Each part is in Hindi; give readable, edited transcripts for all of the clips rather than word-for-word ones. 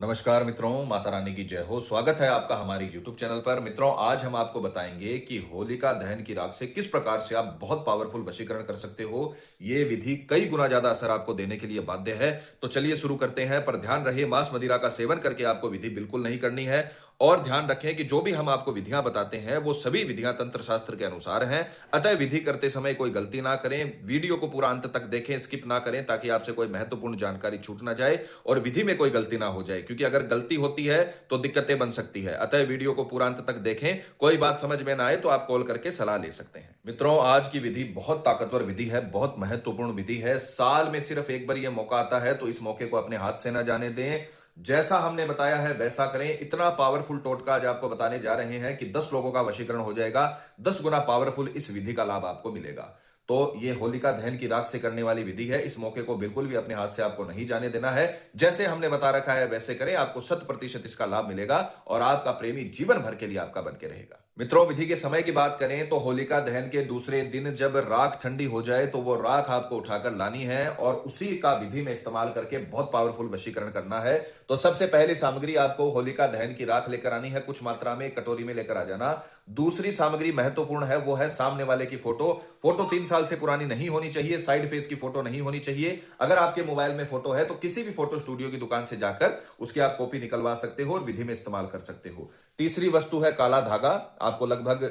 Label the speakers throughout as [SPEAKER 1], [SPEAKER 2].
[SPEAKER 1] नमस्कार मित्रों, माता रानी की जय हो। स्वागत है आपका हमारे YouTube चैनल पर। मित्रों, आज हम आपको बताएंगे कि होलिका दहन की राख से किस प्रकार से आप बहुत पावरफुल वशीकरण कर सकते हो। ये विधि कई गुना ज्यादा असर आपको देने के लिए बाध्य है। तो चलिए शुरू करते हैं, पर ध्यान रहे मांस मदिरा का सेवन करके आपको विधि बिल्कुल नहीं करनी है। और ध्यान रखें कि जो भी हम आपको विधियां बताते हैं वो सभी विधियां तंत्र शास्त्र के अनुसार हैं। अतः विधि करते समय कोई गलती ना करें। वीडियो को पूरा अंत तक देखें, स्किप ना करें, ताकि आपसे कोई महत्वपूर्ण जानकारी छूट ना जाए और विधि में कोई गलती ना हो जाए, क्योंकि अगर गलती होती है तो दिक्कतें बन सकती है। अतः वीडियो को पूरा अंत तक देखें। कोई बात समझ में ना आए तो आप कॉल करके सलाह ले सकते हैं। मित्रों, आज की विधि बहुत ताकतवर विधि है, बहुत महत्वपूर्ण विधि है। साल में सिर्फ एक बार यह मौका आता है, तो इस मौके को अपने हाथ से ना जाने दें। जैसा हमने बताया है वैसा करें। इतना पावरफुल टोटका आज आपको बताने जा रहे हैं कि 10 लोगों का वशीकरण हो जाएगा। 10 गुना पावरफुल इस विधि का लाभ आपको मिलेगा। तो ये होलिका दहन की राख से करने वाली विधि है। इस मौके को बिल्कुल भी अपने हाथ से आपको नहीं जाने देना है। जैसे हमने बता रखा है वैसे करें, आपको 100% इसका लाभ मिलेगा और आपका प्रेमी जीवन भर के लिए आपका बन के रहेगा। मित्रों, विधि के समय की बात करें तो होलिका दहन के दूसरे दिन जब राख ठंडी हो जाए तो वो राख आपको उठाकर लानी है और उसी का विधि में इस्तेमाल करके बहुत पावरफुल वशीकरण करना है। तो सबसे पहली सामग्री आपको होलिका दहन की राख लेकर आनी है। कुछ मात्रा में कटोरी में लेकर आ जाना। दूसरी सामग्री महत्वपूर्ण है, वो है सामने वाले की फोटो। फोटो 3 साल से पुरानी नहीं होनी चाहिए। साइड फेस की फोटो नहीं होनी चाहिए। अगर आपके मोबाइल में फोटो है तो किसी भी फोटो स्टूडियो की दुकान से जाकर उसकी आप कॉपी निकलवा सकते हो और विधि में इस्तेमाल कर सकते हो। तीसरी वस्तु है काला धागा। आपको लगभग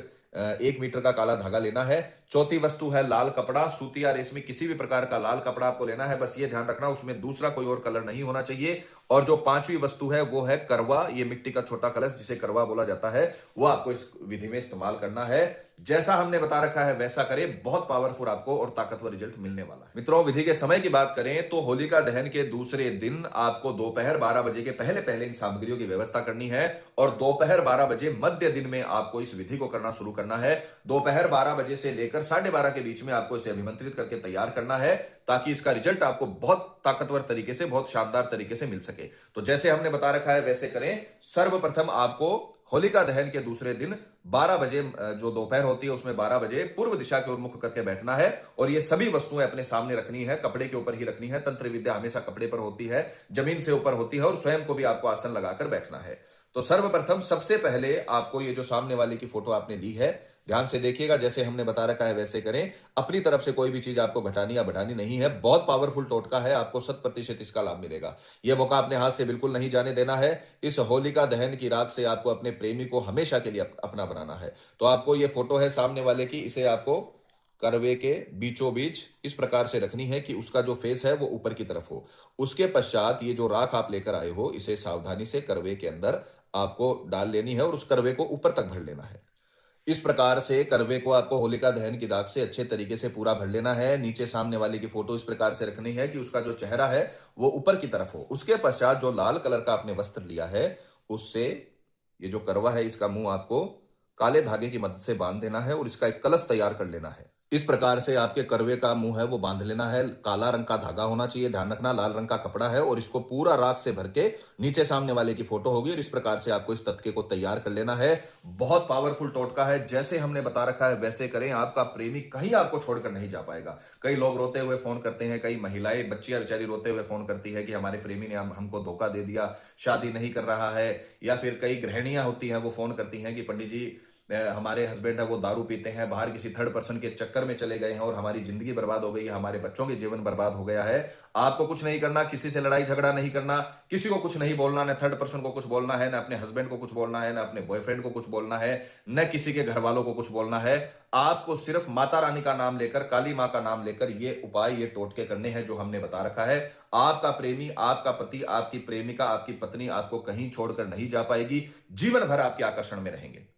[SPEAKER 1] 1 मीटर का काला धागा लेना है। चौथी वस्तु है लाल कपड़ा। सूती या रेशमी किसी भी प्रकार का लाल कपड़ा आपको लेना है। बस ये ध्यान रखना उसमें दूसरा कोई और कलर नहीं होना चाहिए। और जो पांचवी वस्तु है वो है करवा। ये मिट्टी का छोटा कलश जिसे करवा बोला जाता है, वो आपको इस विधि में इस्तेमाल करना है। जैसा हमने बता रखा है वैसा करें। बहुत पावरफुल आपको और ताकतवर रिजल्ट मिलने वाला है। मित्रों, विधि के समय की बात करें तो होलिका दहन के दूसरे दिन आपको दोपहर 12 बजे के पहले पहले इन सामग्रियों की व्यवस्था करनी है और दोपहर 12 बजे मध्य दिन में आपको इस विधि को करना शुरू करना है। दोपहर 12 बजे से लेकर 12:30 के बीच में आपको इसे अभिमंत्रित करके तैयार करना है, ताकि इसका रिजल्ट आपको बहुत ताकतवर तरीके से, बहुत शानदार तरीके से मिल सके। तो जैसे हमने बता रखा है वैसे करें। सर्वप्रथम आपको होलिका दहन के दूसरे दिन 12 बजे, जो दोपहर होती है उसमें 12 बजे पूर्व दिशा की ओर मुख करके बैठना है और ये सभी वस्तुएं अपने सामने रखनी है। कपड़े के ऊपर ही रखनी है। तंत्र विद्या हमेशा कपड़े पर होती है, जमीन से ऊपर होती है और स्वयं को भी आपको आसन लगाकर बैठना है। तो सर्वप्रथम सबसे पहले आपको ये जो सामने वाले की फोटो आपने ली है, ध्यान से देखिएगा। जैसे हमने बता रखा है वैसे करें। अपनी तरफ से कोई भी चीज आपको घटानी या बढ़ानी नहीं है। बहुत पावरफुल टोटका है, आपको 100% इसका लाभ मिलेगा। यह मौका अपने हाथ से बिल्कुल नहीं जाने देना है। इस होलिका दहन की राख से आपको अपने प्रेमी को हमेशा के लिए अपना बनाना है। तो आपको ये फोटो है सामने वाले की, इसे आपको करवे के बीचों बीच इस प्रकार से रखनी है कि उसका जो फेस है वो ऊपर की तरफ हो। उसके पश्चात ये जो राख आप लेकर आए हो, इसे सावधानी से करवे के अंदर आपको डाल लेनी है और उस करवे को ऊपर तक भर लेना है। इस प्रकार से करवे को आपको होलिका दहन की राख से अच्छे तरीके से पूरा भर लेना है। नीचे सामने वाले की फोटो इस प्रकार से रखनी है कि उसका जो चेहरा है वो ऊपर की तरफ हो। उसके पश्चात जो लाल कलर का आपने वस्त्र लिया है, उससे ये जो करवा है इसका मुंह आपको काले धागे की मदद से बांध देना है और इसका एक कलश तैयार कर लेना है। इस प्रकार से आपके करवे का मुंह है वो बांध लेना है। काला रंग का धागा होना चाहिए, ध्यान रखना। लाल रंग का कपड़ा है और इसको पूरा राख से भर के नीचे सामने वाले की फोटो होगी और इस प्रकार से आपको इस तत्के को तैयार कर लेना है। बहुत पावरफुल टोटका है। जैसे हमने बता रखा है वैसे करें। आपका प्रेमी कहीं आपको छोड़कर नहीं जा पाएगा। कई लोग रोते हुए फोन करते हैं, कई महिलाएं, बच्चियां बेचारी रोते हुए फोन करती है कि हमारे प्रेमी ने हमको धोखा दे दिया, शादी नहीं कर रहा है। या फिर कई गृहिणियां होती हैं वो फोन करती हैं कि पंडित जी, हमारे हस्बैंड है वो दारू पीते हैं, बाहर किसी थर्ड पर्सन के चक्कर में चले गए हैं और हमारी जिंदगी बर्बाद हो गई है, हमारे बच्चों के जीवन बर्बाद हो गया है। आपको कुछ नहीं करना, किसी से लड़ाई झगड़ा नहीं करना, किसी को कुछ नहीं बोलना, न थर्ड पर्सन को कुछ बोलना है, न अपने हस्बैंड को कुछ बोलना है, न अपने बॉयफ्रेंड को कुछ बोलना है, न किसी के घर वालों को कुछ बोलना है। आपको सिर्फ माता रानी का नाम लेकर, काली मां का नाम लेकर ये उपाय, ये टोटके करने हैं जो हमने बता रखा है। आपका प्रेमी, आपका पति, आपकी प्रेमिका, आपकी पत्नी आपको कहीं छोड़कर नहीं जा पाएगी। जीवन भर आपके आकर्षण में रहेंगे।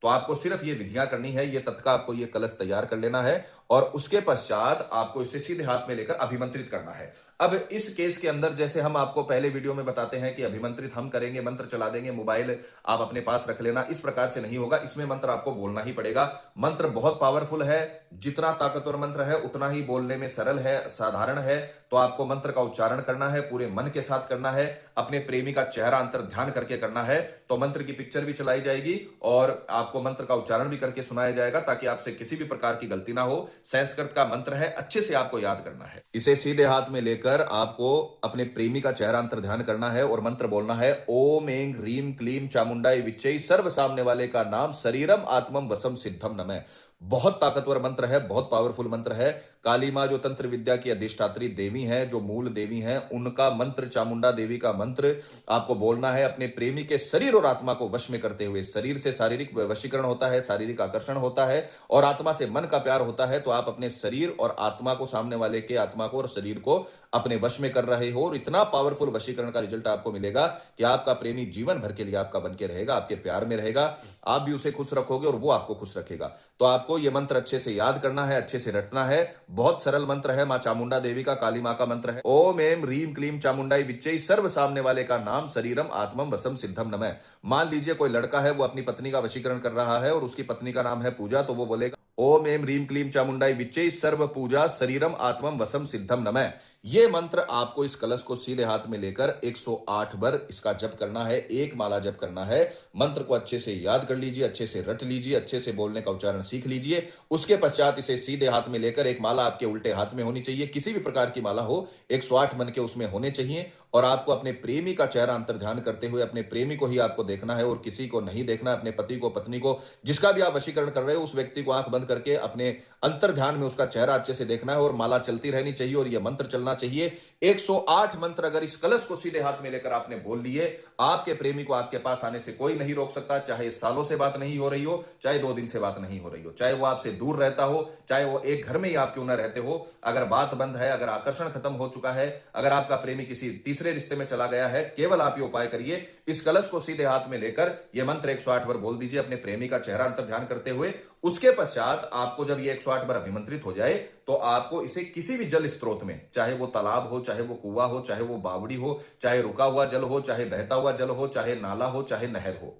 [SPEAKER 1] तो आपको सिर्फ ये विधियां करनी है। ये तत्का आपको ये कलश तैयार कर लेना है और उसके पश्चात आपको इसे सीधे हाथ में लेकर अभिमंत्रित करना है। अब इस केस के अंदर जैसे हम आपको पहले वीडियो में बताते हैं कि अभिमंत्रित हम करेंगे, मंत्र चला देंगे, मोबाइल आप अपने पास रख लेना, इस प्रकार से नहीं होगा। इसमें मंत्र आपको बोलना ही पड़ेगा। मंत्र बहुत पावरफुल है। जितना ताकतवर मंत्र है उतना ही बोलने में सरल है, साधारण है। तो आपको मंत्र का उच्चारण करना है, पूरे मन के साथ करना है। अपने प्रेमी का चेहरा अंतर ध्यान करके करना है तो मंत्र की पिक्चर भी चलाई जाएगी और आपको मंत्र का उच्चारण भी करके सुनाया जाएगा ताकि आपसे किसी भी प्रकार की गलती ना हो। संस्कृत का मंत्र है, अच्छे से आपको याद करना है। इसे सीधे हाथ में लेकर आपको अपने प्रेमी का चेहरा अंतर ध्यान करना है और मंत्र बोलना है ओम ऐं ह्रीं क्लीं चामुंडाय विच्चै सर्व सामने वाले का नाम शरीरम आत्मम वसम सिद्धम नमः। बहुत ताकतवर मंत्र है, बहुत पावरफुल मंत्र है। काली मां जो तंत्र विद्या की अधिष्ठात्री देवी है, जो मूल देवी है, उनका मंत्र, चामुंडा देवी का मंत्र आपको बोलना है अपने प्रेमी के शरीर और आत्मा को वश में करते हुए। शरीर से शारीरिक वशीकरण होता है, शारीरिक आकर्षण होता है और आत्मा से मन का प्यार होता है। तो आप अपने शरीर और आत्मा को, सामने वाले के आत्मा को और शरीर को अपने वश में कर रहे हो और इतना पावरफुल वशीकरण का रिजल्ट आपको मिलेगा कि आपका प्रेमी जीवन भर के लिए आपका बन के रहेगा, आपके प्यार में रहेगा, आप भी उसे खुश रखोगे और वो आपको खुश रखेगा। तो आपको ये मंत्र अच्छे से याद करना है, अच्छे से रटना है। बहुत सरल मंत्र है, मां चामुंडा देवी का, काली मां का मंत्र है। ओम ऐं ह्रीं क्लीं चामुंडाय विच्चै सर्व सामने वाले का नाम शरीरम आत्मम वसम सिद्धम नमः। मान लीजिए कोई लड़का है, वो अपनी पत्नी का वशीकरण कर रहा है और उसकी पत्नी का नाम है पूजा, तो वो बोलेगा ओम ऐं ह्रीं क्लीं चामुंडाय विच्चै सर्व पूजा शरीरम आत्मम वसम सिद्धम नमः। ये मंत्र आपको इस कलश को सीधे हाथ में लेकर 108 बार इसका जप करना है, एक माला जप करना है। मंत्र को अच्छे से याद कर लीजिए, अच्छे से रट लीजिए, अच्छे से बोलने का उच्चारण सीख लीजिए। उसके पश्चात इसे सीधे हाथ में लेकर एक माला आपके उल्टे हाथ में होनी चाहिए, किसी भी प्रकार की माला हो, 108 मन के उसमें होने चाहिए और आपको अपने प्रेमी का चेहरा अंतर ध्यान करते हुए अपने प्रेमी को ही आपको देखना है और किसी को नहीं देखना। अपने पति को, पत्नी को, जिसका भी आप वशीकरण कर रहे हो, उस व्यक्ति को आंख बंद करके अपने अंतर ध्यान में उसका चेहरा अच्छे से देखना है और माला चलती रहनी चाहिए और यह मंत्र चलना चाहिए। 108 मंत्र अगर इस कलश को सीधे हाथ में लेकर आपने बोल लिए, आपके प्रेमी को आपके पास आने से कोई नहीं रोक सकता। चाहे सालों से बात नहीं हो रही हो, चाहे 2 दिन से बात नहीं हो रही हो, चाहे वो आपसे दूर रहता हो, चाहे वो एक घर में ही आप क्यों ना रहते हो, अगर बात बंद है, अगर आकर्षण खत्म हो चुका है, अगर आपका प्रेमी किसी तीसरे रिश्ते में चला गया है, केवल आप ये उपाय करिए। इस कलश को सीधे हाथ में लेकर यह मंत्र 108 बार बोल दीजिए अपने प्रेमी का चेहरा अंतर ध्यान करते हुए। उसके पश्चात आपको जब ये 108 बार अभिमंत्रित हो जाए तो आपको इसे किसी भी जल स्रोत में, चाहे वो तालाब हो, चाहे वो कुआं हो, चाहे वो बावड़ी हो, चाहे रुका हुआ जल हो, चाहे बहता हुआ जल हो, चाहे नाला हो, चाहे नहर हो,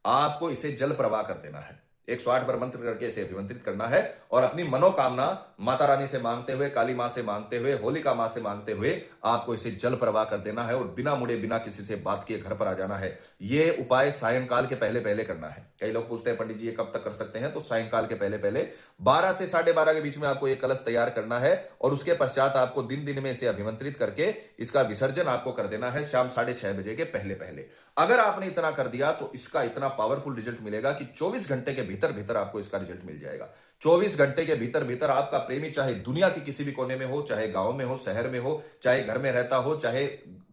[SPEAKER 1] आपको इसे जल प्रवाह कर देना है। 108 बार मंत्र करके इसे अभिमंत्रित करना है और अपनी मनोकामना माता रानी से मांगते हुए, काली मां से मांगते हुए, होलिका मां से मांगते हुए आपको इसे जल प्रवाह कर देना है और बिना मुड़े, बिना किसी से बात किए घर पर आ जाना है। यह उपाय सायंकाल के पहले पहले करना है। कई लोग पूछते हैं पंडित जी ये कब तक कर सकते हैं, तो सायंकाल के पहले पहले 12 से 12:30 के बीच में आपको यह कलश तैयार करना है और उसके पश्चात आपको दिन दिन में इसे अभिमंत्रित करके इसका विसर्जन आपको कर देना है शाम 6:30 बजे के पहले पहले। अगर आपने इतना कर दिया तो इसका इतना पावरफुल रिजल्ट मिलेगा कि 24 घंटे के भीतर भीतर आपको इसका रिजल्ट मिल जाएगा। 24 घंटे के भीतर भीतर आपका प्रेमी चाहे दुनिया के किसी भी कोने में हो, चाहे गांव में हो, शहर में हो, चाहे घर में रहता हो, चाहे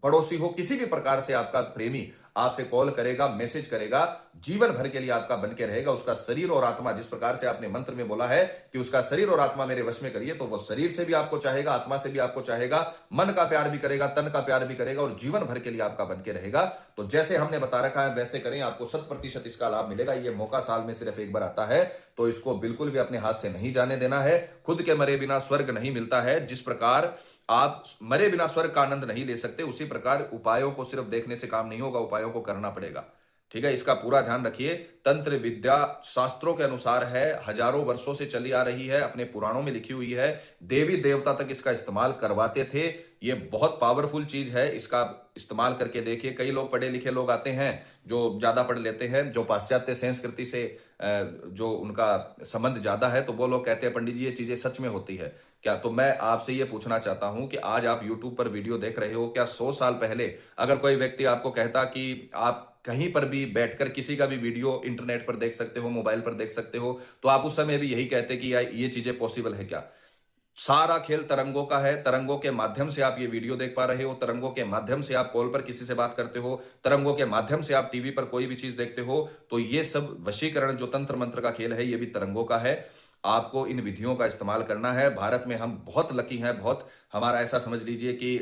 [SPEAKER 1] पड़ोसी हो, किसी भी प्रकार से आपका प्रेमी आपसे कॉल करेगा, मैसेज करेगा, जीवन भर के लिए आपका बन के रहेगा। उसका शरीर और आत्मा, जिस प्रकार से आपने मंत्र में बोला है कि उसका शरीर और आत्मा मेरे वश में करिए, तो वो शरीर से भी आपको चाहेगा, आत्मा से भी आपको चाहेगा, मन का प्यार भी करेगा, तन का प्यार भी करेगा और जीवन भर के लिए आपका बन के रहेगा। तो जैसे हमने बता रखा है वैसे करें, आपको 100% इसका लाभ मिलेगा। ये मौका साल में सिर्फ एक बार आता है, तो इसको बिल्कुल भी अपने हाथ से नहीं जाने देना है। खुद के मरे बिना स्वर्ग नहीं मिलता है। जिस प्रकार आप मरे बिना स्वर्ग का आनंद नहीं ले सकते, उसी प्रकार उपायों को सिर्फ देखने से काम नहीं होगा, उपायों को करना पड़ेगा। ठीक है, इसका पूरा ध्यान रखिए। तंत्र विद्या शास्त्रों के अनुसार है, हजारों वर्षों से चली आ रही है, अपने पुराणों में लिखी हुई है। देवी देवता तक इसका इस्तेमाल करवाते थे। ये बहुत पावरफुल चीज है, इसका इस्तेमाल करके देखिए। कई लोग पढ़े लिखे लोग आते हैं जो ज्यादा पढ़ लेते हैं, जो पाश्चात्य संस्कृति से जो उनका संबंध ज्यादा है, तो वो लोग कहते हैं पंडित जी ये चीजें सच में होती है क्या? तो मैं आपसे ये पूछना चाहता हूं कि आज आप YouTube पर वीडियो देख रहे हो, क्या 100 साल पहले अगर कोई व्यक्ति आपको कहता कि आप कहीं पर भी बैठकर किसी का भी वीडियो इंटरनेट पर देख सकते हो, मोबाइल पर देख सकते हो, तो आप उस समय भी यही कहते कि यार ये चीजें पॉसिबल है क्या? सारा खेल तरंगों का है। तरंगों के माध्यम से आप ये वीडियो देख पा रहे हो, तरंगों के माध्यम से आप कॉल पर किसी से बात करते हो, तरंगों के माध्यम से आप टीवी पर कोई भी चीज देखते हो। तो ये सब वशीकरण जो तंत्र मंत्र का खेल है, ये भी तरंगों का है। आपको इन विधियों का इस्तेमाल करना है। भारत में हम बहुत लकी हैं, बहुत हमारा ऐसा समझ लीजिए कि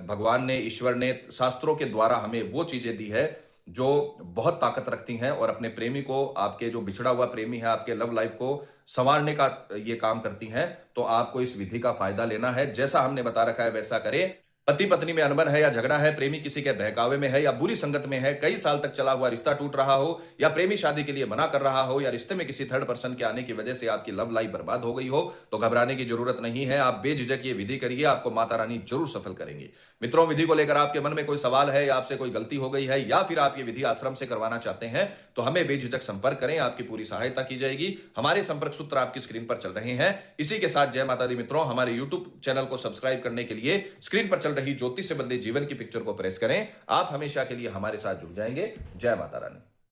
[SPEAKER 1] भगवान ने, ईश्वर ने शास्त्रों के द्वारा हमें वो चीजें दी है जो बहुत ताकत रखती हैं और अपने प्रेमी को, आपके जो बिछड़ा हुआ प्रेमी है, आपके लव लाइफ को संवारने का ये काम करती हैं। तो आपको इस विधि का फायदा लेना है। जैसा हमने बता रखा है वैसा करें। पति पत्नी में अनबन है या झगड़ा है, प्रेमी किसी के बहकावे में है या बुरी संगत में है, कई साल तक चला हुआ रिश्ता टूट रहा हो या प्रेमी शादी के लिए मना कर रहा हो या रिश्ते में किसी थर्ड पर्सन के आने की वजह से आपकी लव लाइफ बर्बाद हो गई हो, तो घबराने की जरूरत नहीं है। आप बेझिझक ये विधि करिए, आपको माता रानी जरूर सफल करेंगे। मित्रों, विधि को लेकर आपके मन में कोई सवाल है या आपसे कोई गलती हो गई है या फिर आप ये विधि आश्रम से करवाना चाहते हैं तो हमें बेझिझक संपर्क करें, आपकी पूरी सहायता की जाएगी। हमारे संपर्क सूत्र आपकी स्क्रीन पर चल रहे हैं। इसी के साथ जय माता दी मित्रों, हमारे YouTube चैनल को सब्सक्राइब करने के लिए स्क्रीन पर चल रही ज्योतिष से बदले जीवन की पिक्चर को प्रेस करें। आप हमेशा के लिए हमारे साथ जुड़ जाएंगे। जय माता रानी।